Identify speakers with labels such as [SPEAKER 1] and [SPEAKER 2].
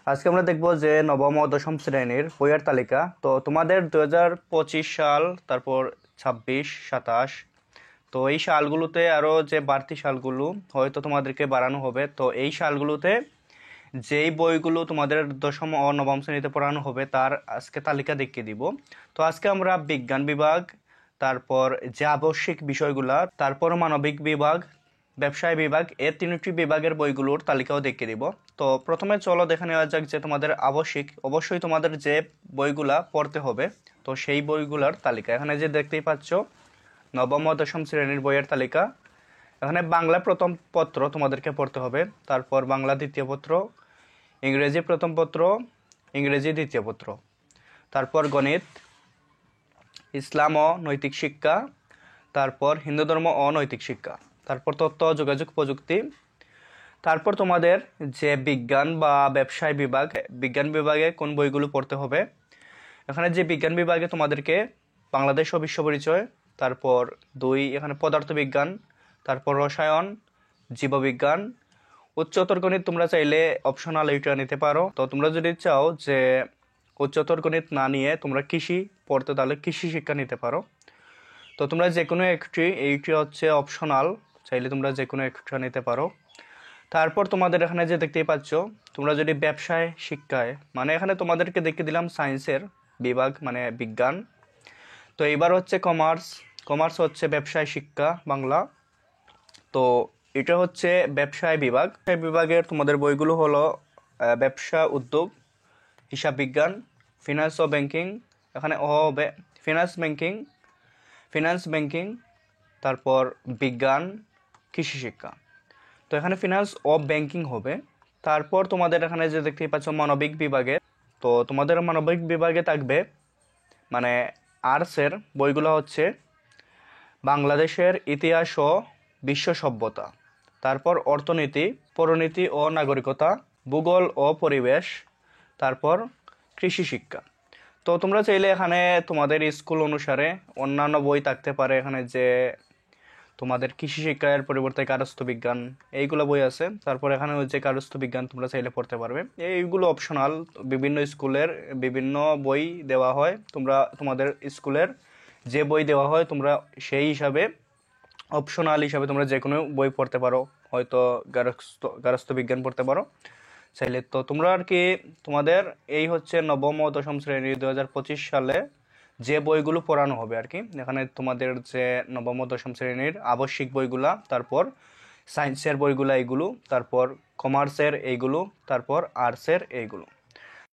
[SPEAKER 1] আজকে আমরা দেখব যে নবম ও দশম শ্রেণীর বইয়ের তালিকা। তো তোমাদের 2025 সাল, তারপর 26, 27, তো এই সালগুলোতে আরও যে বাড়তি সালগুলো হয়তো তোমাদেরকে বাড়ানো হবে। তো এই সালগুলোতে যেই বইগুলো তোমাদের দশম ও নবম শ্রেণীতে পড়ানো হবে তার আজকে তালিকা দেখিয়ে দিব। তো আজকে আমরা বিজ্ঞান বিভাগ, তারপর যে আবশ্যিক বিষয়গুলা, তারপর মানবিক বিভাগ, ব্যবসায় বিভাগ, এই তিনটি বিভাগের বইগুলোর তালিকাও দেখিয়ে দিব। তো প্রথমে চলো দেখে নেওয়া যাক যে তোমাদের আবশ্যিক অবশ্যই তোমাদের যে বইগুলা পড়তে হবে, তো সেই বইগুলার তালিকা এখানে যে দেখতেই পাচ্ছ, নবম ও দশম শ্রেণীর বইয়ের তালিকা। এখানে বাংলা প্রথম পত্র তোমাদেরকে পড়তে হবে, তারপর বাংলা দ্বিতীয় পত্র, ইংরেজি প্রথম পত্র, ইংরেজি দ্বিতীয় পত্র, তারপর গণিত, ইসলাম ও নৈতিক শিক্ষা, তারপর হিন্দু ধর্ম ও নৈতিক শিক্ষা, তারপর তথ্য ও যোগাযোগ প্রযুক্তি, তারপর তোমাদের যে বিজ্ঞান বা ব্যবসায় বিভাগ, বিজ্ঞান বিভাগে কোন বইগুলো পড়তে হবে। এখানে যে বিজ্ঞান বিভাগে তোমাদেরকে বাংলাদেশ ও বিশ্ব পরিচয়, তারপর 2 এখানে পদার্থবিজ্ঞান, তারপর রসায়ন, জীববিজ্ঞান, উচ্চতর গণিত তোমরা চাইলে অপশনাল এইটা নিতে পারো। তো তোমরা যদি চাও যে উচ্চতর গণিত না নিয়ে তোমরা কৃষি পড়তে, তাহলে কৃষি শিক্ষা নিতে পারো। তো তোমরা যে কোনো একটি, এইটি হচ্ছে অপশনাল, চাইলে তোমরা যে কোনো একটা নিতে পারো। তারপর তোমাদের এখানে যে দেখতেই পাচ্ছ, তোমরা যদি ব্যবসায় শিক্ষায়, মানে এখানে তোমাদেরকে দেখিয়ে দিলাম সায়েন্সের বিভাগ মানে বিজ্ঞান। তো এইবার হচ্ছে কমার্স, কমার্স হচ্ছে ব্যবসায় শিক্ষা বাংলা। তো এটা হচ্ছে ব্যবসায় বিভাগ। ব্যবসায় বিভাগের তোমাদের বইগুলো হলো ব্যবসা উদ্যোগ, হিসাব বিজ্ঞান, ফিনান্স ও ব্যাংকিং, এখানে ও হবে ফিনান্স ব্যাংকিং, তারপর বিজ্ঞান, কৃষি শিক্ষা। তো এখানে ফিনান্স ও ব্যাংকিং হবে। তারপর তোমাদের এখানে যে দেখতেই পাচ্ছ মানবিক বিভাগে, তো তোমাদের মানবিক বিভাগে থাকবে মানে আর্টসের বইগুলো হচ্ছে বাংলাদেশের ইতিহাস ও বিশ্ব সভ্যতা, তারপর অর্থনীতি, পরিনীতি ও নাগরিকতা, ভূগোল ও পরিবেশ, তারপর কৃষি শিক্ষা। তো তোমরা চাইলে এখানে তোমাদের স্কুল অনুসারে অন্যান্য বই থাকতে পারে, এখানে যে তোমাদের কৃষি শিক্ষার পরিবর্তে কারস্থ বিজ্ঞান, এইগুলো বই আছে। তারপর এখানে হচ্ছে কারস্থ বিজ্ঞান তোমরা চাইলে পড়তে পারবে। এইগুলো অপশনাল, বিভিন্ন স্কুলের বিভিন্ন বই দেওয়া হয়। তোমরা তোমাদের স্কুলের যে বই দেওয়া হয় তোমরা সেই হিসাবে অপশনাল হিসাবে তোমরা যে কোনো বই পড়তে পারো, হয়তো গার্হস্থ্য বিজ্ঞান পড়তে পারো চাইলে। তো তোমরা আর কি তোমাদের এই হচ্ছে নবম ও দশম শ্রেণী 2025 সালে যে বইগুলো পড়ানো হবে আর কি। এখানে তোমাদের যে নবম ও দশম শ্রেণীর আবশ্যিক বইগুলা, তারপর সায়েন্সের বইগুলা এইগুলো, তারপর কমার্সের এইগুলো, তারপর আর্টসের এইগুলো।